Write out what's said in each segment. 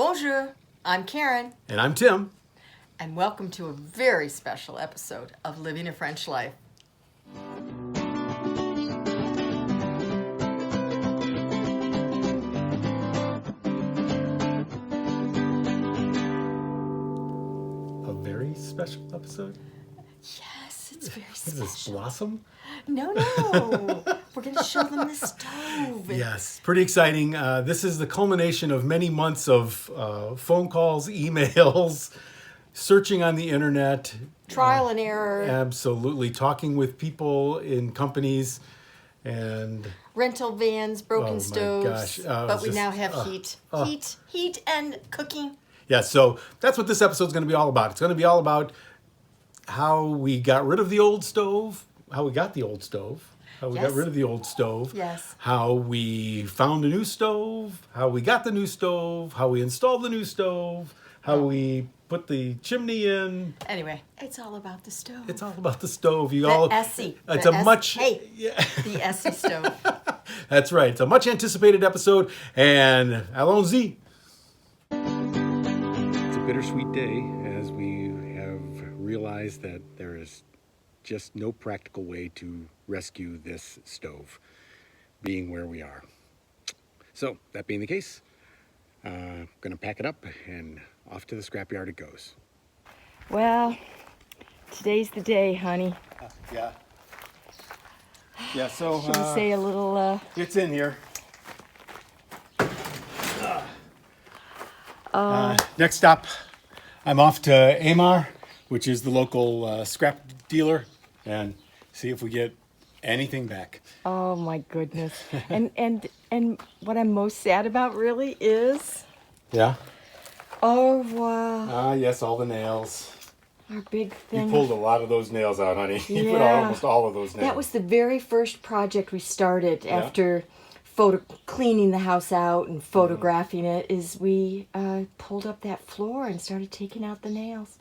Bonjour, I'm Karen. And I'm Tim. And welcome to a very special episode of Living a French Life. A very special episode? Yes, it's very What special. is this, Blossom? No. We're going to show them the stove. Yes, pretty exciting. This is the culmination of many months of phone calls, emails, searching on the internet. Trial and error. Absolutely. Talking with people in companies and... Rental vans, broken Oh, my stoves. gosh. But we now have heat. Heat and cooking. Yeah, so that's what this episode's going to be all about. It's going to be all about how we got rid of the old stove, how we got the old stove, how we got rid of the old stove, Yes. how we found a new stove, how we got the new stove, how we installed the new stove, how we put the chimney in. Anyway, it's all about the stove. It's all about the stove. The Esse. It's The a Esse- much... Hey, Yeah. the Esse stove. That's right. It's a much anticipated episode, and allons-y. It's a bittersweet day as we have realized that there is just no practical way to rescue this stove, being where we are. So, that being the case, gonna pack it up and off to the scrapyard it goes. Well, today's the day, honey. Yeah, so Should we say a little, it's in here. Next stop, I'm off to Amar, which is the local scrap dealer, and see if we get anything back. oh my goodness. And what I'm most sad about really is, Yeah? oh wow, Ah, yes, all the nails. our big You thing. pulled a lot of those nails out, honey. You put Yeah. almost all of those nails. That was the very first project we started after cleaning the house out and photographing it, is we pulled up that floor and started taking out the nails.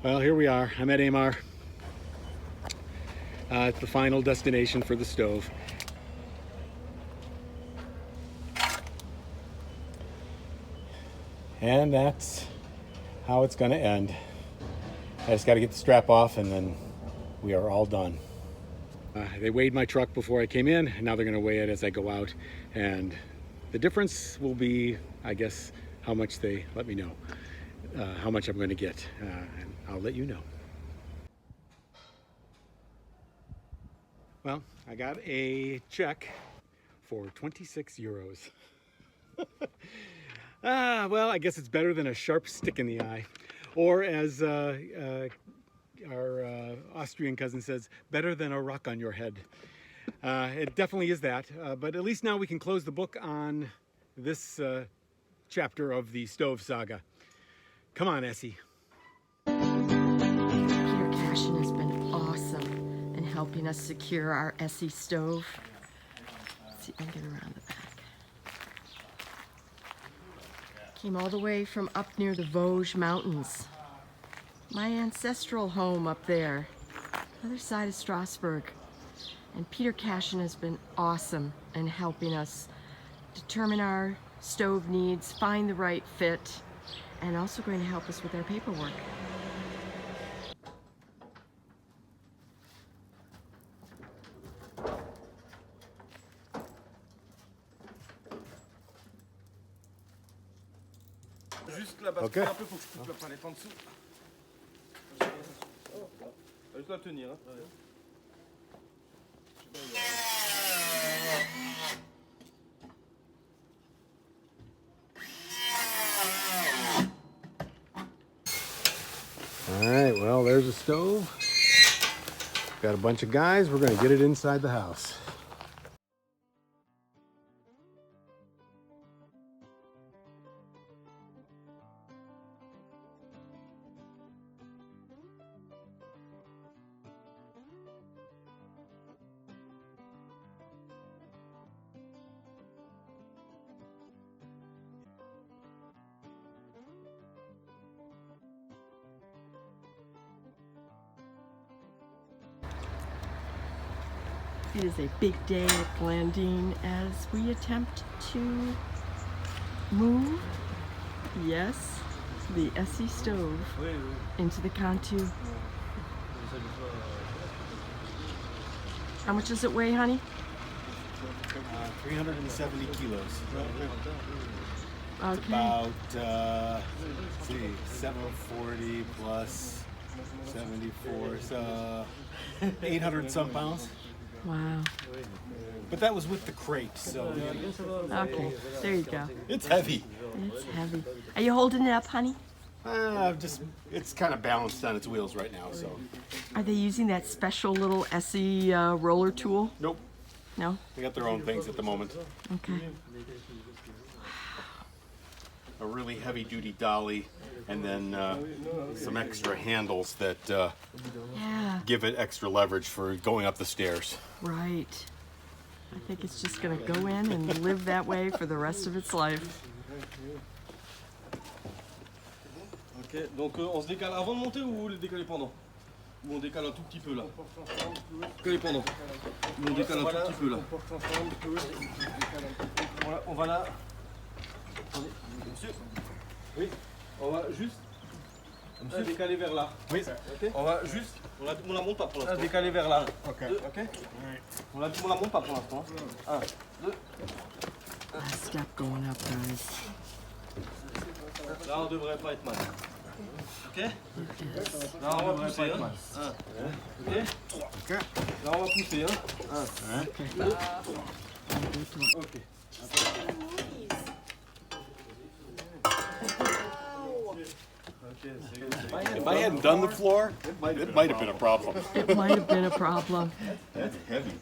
Well, here we are. I'm at Amar. It's the final destination for the stove. And that's how it's going to end. I just got to get the strap off and then we are all done. They weighed my truck before I came in, and now they're going to weigh it as I go out. And the difference will be, I guess, how much they let me know, how much I'm going to get. And I'll let you know. Well, I got a check for 26 euros. Well, I guess it's better than a sharp stick in the eye. Or as our Austrian cousin says, better than a rock on your head. It definitely is that. But at least now we can close the book on this chapter of the stove saga. Come on, Essie. Peter Cashin has been awesome in helping us secure our Esse stove. Let's see if I can get around the back. Came all the way from up near the Vosges Mountains. My ancestral home up there, other side of Strasbourg. And Peter Cashin has been awesome in helping us determine our stove needs, find the right fit, and also going to help us with our paperwork. Juste la batterie un peu, faut que je coupe la palette en dessous. Juste la tenir. Hein. All right, well, there's a stove. Got a bunch of guys. We're going to get it inside the house. It is a big day at Glandines as we attempt to move, yes, the Esse stove into the Cantu. How much does it weigh, honey? 370 kilos. Okay. About, let's see, 740 plus 74, so 800 some pounds. Wow. But that was with the crate, so Okay, there you go. it's heavy. It's heavy. Are you holding it up, honey? It's kind of balanced on its wheels right now, so. Are they using that special little Esse roller tool? Nope, No? they got their own things at the moment. Okay. A really heavy-duty dolly, and then some extra handles that Yeah, give it extra leverage for going up the stairs. right. I think it's just gonna go in and live that way for the rest of its life. Ok, donc on se décale avant de monter ou vous le décalez pendant? Ou on décale un tout petit peu là? Décalez pendant. Ou on décale un tout petit peu là. Voilà, on va là. Attendez, monsieur. Oui, on va juste. Monsieur, décaler vers là. Oui. Ok. On va juste. On la monte pas pour l'instant. Décaler vers là. Ok. Ok. On la monte pas pour l'instant. 1, 2. Last step going up, guys. Là, on devrait pas être mal. Ok. Là, on va pousser. 1, 2, 3. Ok. Là, on va pousser. 1, 2, 3. Ok. If I hadn't done the floor, it might have been a problem. It might have been a problem. That's heavy.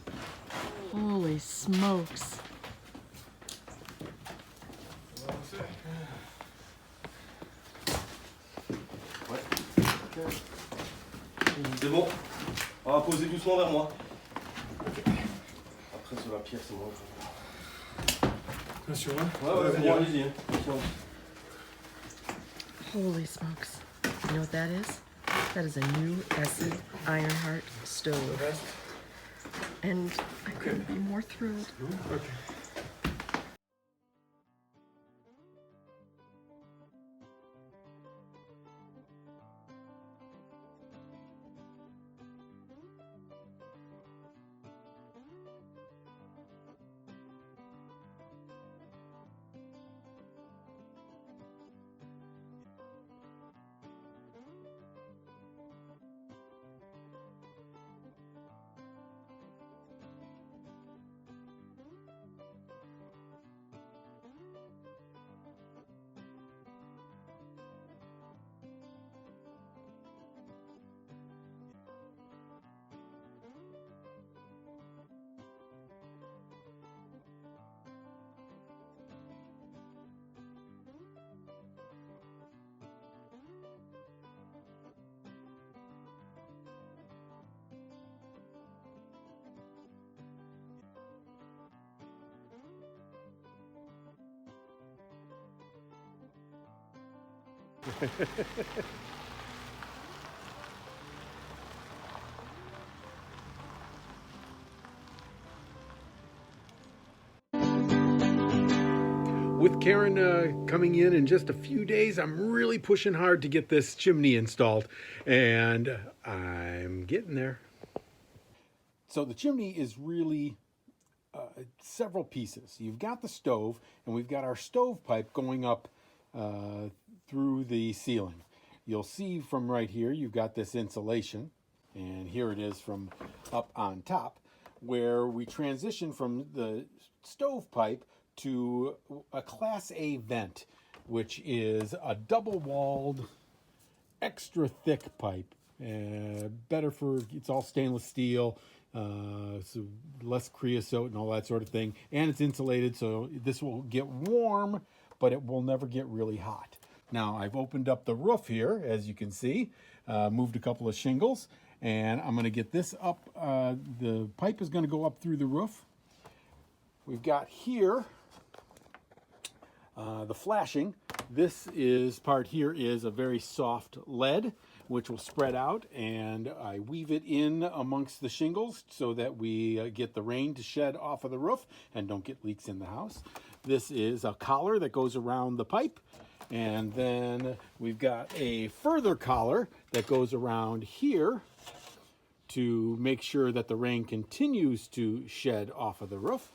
Holy smokes. C'est bon. On va poser doucement vers moi. Après sur la pierre, c'est bon. Monsieur, Ouais, c'est bon, allez-y. Holy smokes. You know what that is? That is a new Esse Ironheart stove. And I couldn't be more thrilled. With Karen coming in just a few days, I'm really pushing hard to get this chimney installed, and I'm getting there. So the chimney is really several pieces. You've got the stove, and we've got our stovepipe going up through the ceiling. You'll see from right here, you've got this insulation, and here it is from up on top, where we transition from the stovepipe to a Class A vent, which is a double-walled, extra thick pipe. Better for, it's all stainless steel, so less creosote and all that sort of thing. And it's insulated, so this will get warm, but it will never get really hot. Now, I've opened up the roof here, as you can see, moved a couple of shingles, and I'm going to get this up. The pipe is going to go up through the roof. We've got here the flashing. This part here is a very soft lead, which will spread out, and I weave it in amongst the shingles so that we get the rain to shed off of the roof and don't get leaks in the house. this is a collar that goes around the pipe. And then we've got a further collar that goes around here to make sure that the rain continues to shed off of the roof.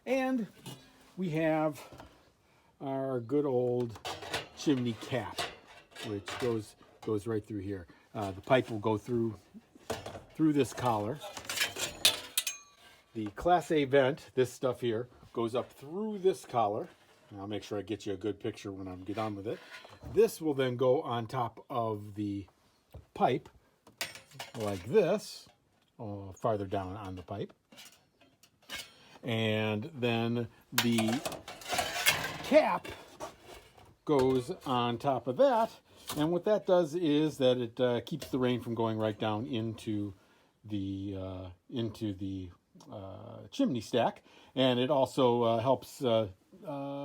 And we have our good old chimney cap, which goes right through here. The pipe will go through this collar. The Class A vent, this stuff here, goes up through this collar. And I'll make sure I get you a good picture when I'm done with it. This will then go on top of the pipe like this, farther down on the pipe. And then the cap goes on top of that. And what that does is that it keeps the rain from going right down into the chimney stack, and it also helps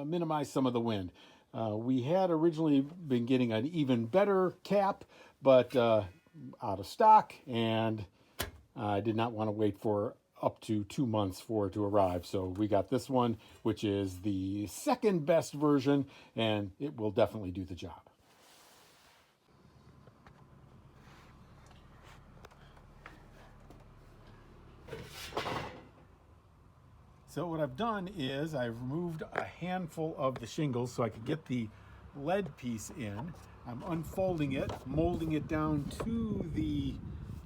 minimize some of the wind. We had originally been getting an even better cap, but out of stock, and I did not want to wait for up to 2 months for it to arrive. So we got this one, which is the second best version, and it will definitely do the job. So what I've done is I've removed a handful of the shingles so I could get the lead piece in. I'm unfolding it, molding it down to the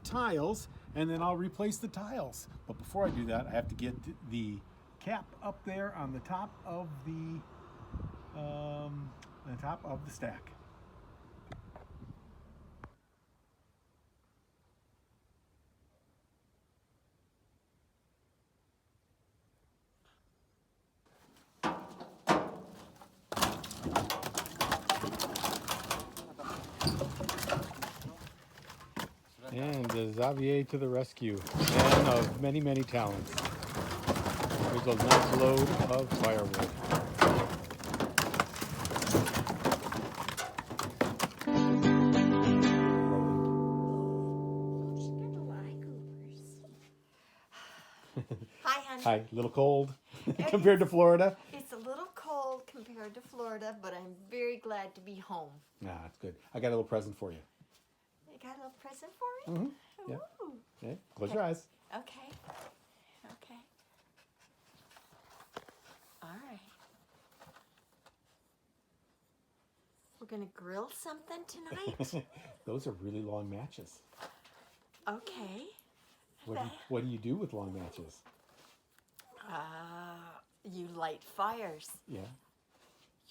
tiles, and then I'll replace the tiles. But before I do that, I have to get the cap up there on the top of the stack. And Xavier to the rescue, man of many, many talents. Here's a nice load of firewood. Hi, honey. Hi, a little cold compared to Florida. It's a little cold compared to Florida, but I'm very glad to be home. Ah, that's good. I got a little present for you. You got a little present for me? Mm-hmm. Yeah. Ooh. Okay. Close your eyes. Okay. Okay. All right. We're gonna grill something tonight? Those are really long matches. Okay. What do you do with long matches? You light fires. Yeah.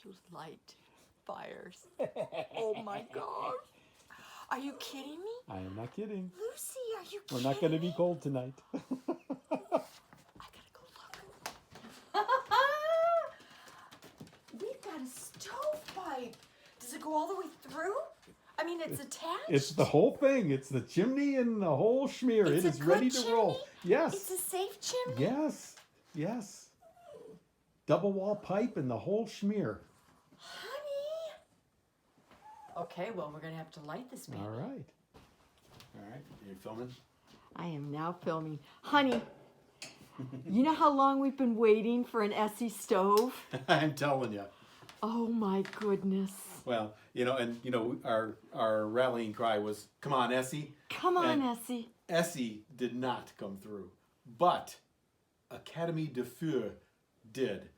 You light fires. Oh my God. Are you kidding me? I am not kidding. Lucy, are you kidding We're not going to me? be cold tonight. I gotta go look. We've got a stovepipe. Does it go all the way through? I mean, it's attached. It's the whole thing. It's the chimney and the whole schmear. It's It a is ready good to roll. chimney? Yes. It's a safe chimney? Yes. Yes. Double wall pipe and the whole schmear. Honey. Okay, well, we're going to have to light this baby. All right. All right. Are you filming? I am now filming. Honey, you know how long we've been waiting for an Esse stove? I'm telling you. Oh my goodness. Well, our rallying cry was, "Come on, Essie." Come on, And Essie. Essie did not come through, but Academy de Feu did.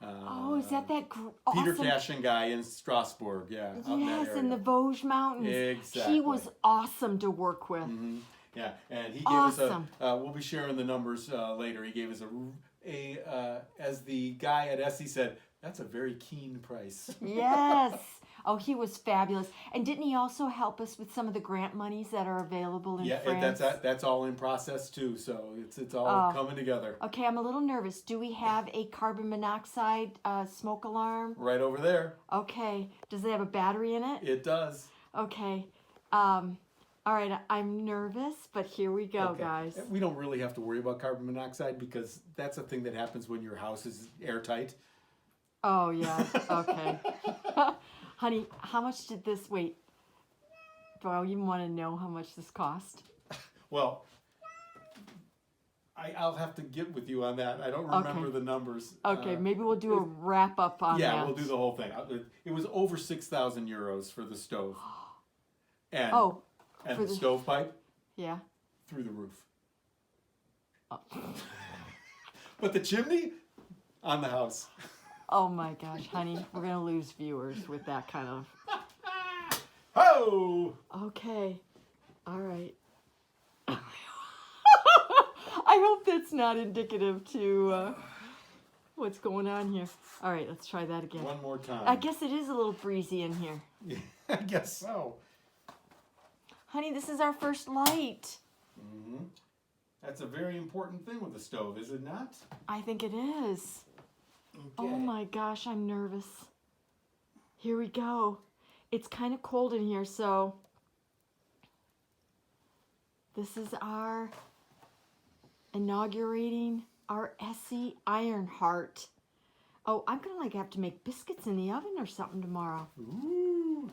Is that Peter awesome? Cashin guy in Strasbourg, yeah. Out in that Yes, area. in the Vosges Mountains. Exactly. He was awesome to work with. Mm-hmm. Yeah, and he gave Awesome. us we'll be sharing the numbers later. He gave us as the guy at Essie said, that's a very keen price. Yes. Oh, he was fabulous. And didn't he also help us with some of the grant monies that are available in France? That's all in process too. So it's all coming together. Okay, I'm a little nervous. Do we have a carbon monoxide smoke alarm? Right over there. Okay. Does it have a battery in it? It does. Okay. All right, I'm nervous, but here we go, Okay. guys. We don't really have to worry about carbon monoxide because that's a thing that happens when your house is airtight. Oh, yeah. Okay. Honey, how much did this, wait, do I even want to know how much this cost? Well, I'll have to get with you on that. I don't remember the numbers. Okay, maybe we'll do a wrap up on that. Yeah, we'll do the whole thing. It was over 6,000 euros for the stove. And, and the stovepipe? Yeah. Through the roof. But the chimney? On the house. Oh my gosh, honey, we're going to lose viewers with that kind of... Oh! Okay. All right. I hope that's not indicative to what's going on here. All right, let's try that again. One more time. I guess it is a little breezy in here. Yeah, I guess so. Honey, this is our first light. Mm-hmm. That's a very important thing with the stove, is it not? I think it is. Okay. Oh my gosh, I'm nervous. Here we go. It's kind of cold in here, so this is our inaugurating our Esse Ironheart. Oh, I'm gonna have to make biscuits in the oven or something tomorrow. Ooh.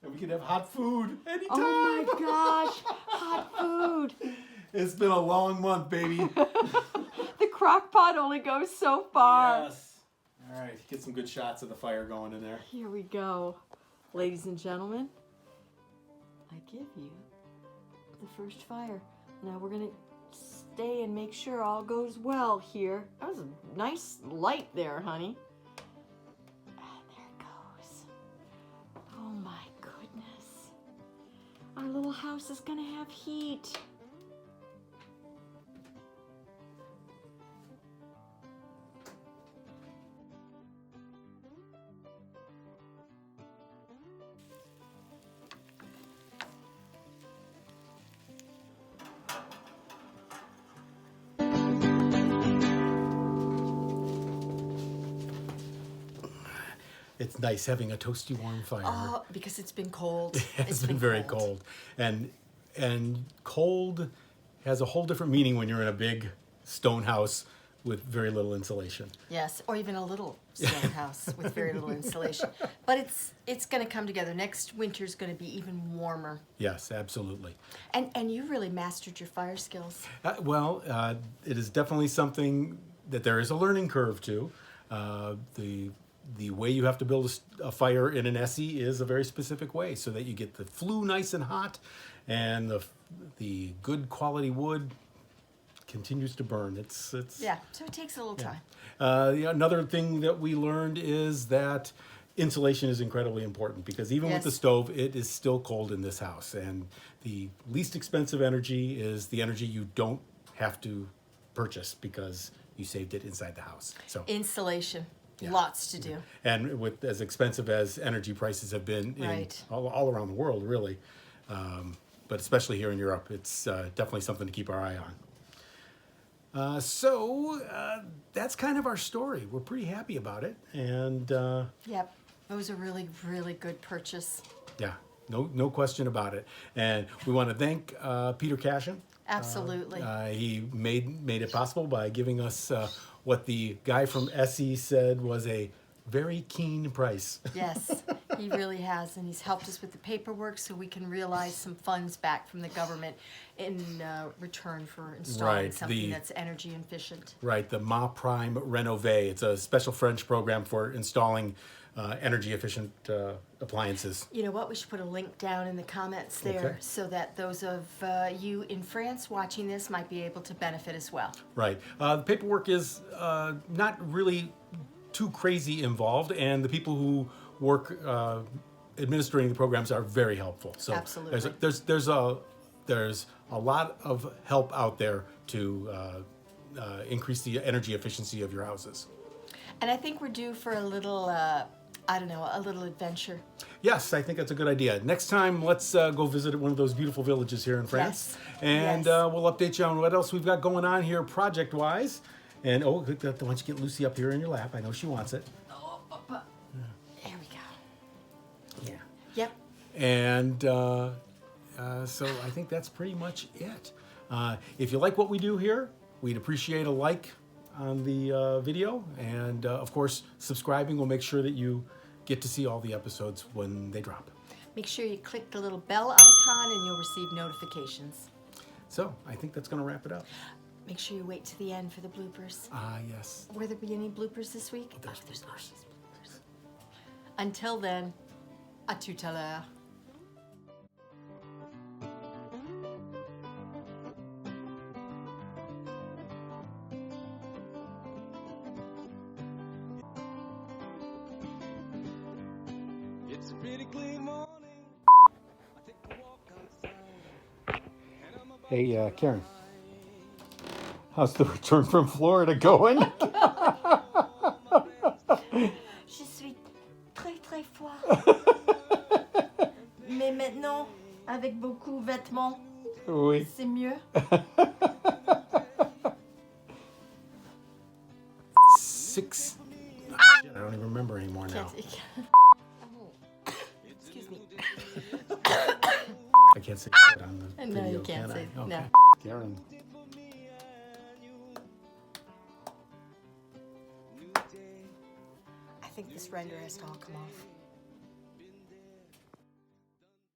And we can have hot food anytime. Oh my gosh, hot food. It's been a long month, baby. The crock pot only goes so far. Yes. All right, get some good shots of the fire going in there. Here we go. Ladies and gentlemen, I give you the first fire. Now we're going to stay and make sure all goes well here. That was a nice light there, honey. And there it goes. Oh my goodness. Our little house is going to have heat. It's nice having a toasty warm fire. Oh, because it's been cold. It's been very cold. And cold has a whole different meaning when you're in a big stone house with very little insulation. Yes, or even a little stone house with very little insulation. But it's going to come together. Next winter's going to be even warmer. Yes, absolutely. And you really mastered your fire skills. It is definitely something that there is a learning curve to. The way you have to build a fire in an Esse is a very specific way, so that you get the flue nice and hot, and the good quality wood continues to burn. Yeah, so it takes a little time. Another thing that we learned is that insulation is incredibly important, because even with the stove, it is still cold in this house, and the least expensive energy is the energy you don't have to purchase because you saved it inside the house. So insulation. Yeah. Lots to do. And with as expensive as energy prices have been all around the world, really, but especially here in Europe, it's definitely something to keep our eye on. So that's kind of our story. We're pretty happy about it, and yep, it was a really, really good purchase. Yeah, no question about it. And we want to thank Peter Cashin. Absolutely. He made it possible by giving us what the guy from Esse said was a very keen price. Yes, he really has, and he's helped us with the paperwork so we can realize some funds back from the government in return for installing something that's energy efficient. Right, the MaPrimeRenov. It's a special French program for installing energy efficient appliances. You know what? We should put a link down in the comments there so that those of you in France watching this might be able to benefit as well. Right. The paperwork is not really too crazy involved, and the people who work administering the programs are very helpful. So absolutely. There's a lot of help out there to increase the energy efficiency of your houses. And I think we're due for a little, a little adventure. Yes, I think that's a good idea. Next time, let's go visit one of those beautiful villages here in France. Yes. And we'll update you on what else we've got going on here project-wise. And, why don't you get Lucy up here in your lap? I know she wants it. Oh, there we go. Yeah. Yep. And so I think that's pretty much it. If you like what we do here, we'd appreciate a like on the video. And, of course, subscribing will make sure that you get to see all the episodes when they drop. Make sure you click the little bell icon and you'll receive notifications. So I think that's going to wrap it up. Make sure you wait to the end for the bloopers. Ah, yes. Will there be any bloopers this week? There's there's bloopers. always bloopers. Until then, à tout à l'heure. It's a pretty clean morning. I take a walk outside. And I'm about Hey, Karen. How's the return from Florida going? Je suis très très froid. Mais maintenant, avec beaucoup de vêtements, Oui. c'est mieux. 6. I don't even remember anymore now. Excuse me. I can't say shit on the No, video, you can't can say I? Okay. no. Karen. I think this render has to all come off.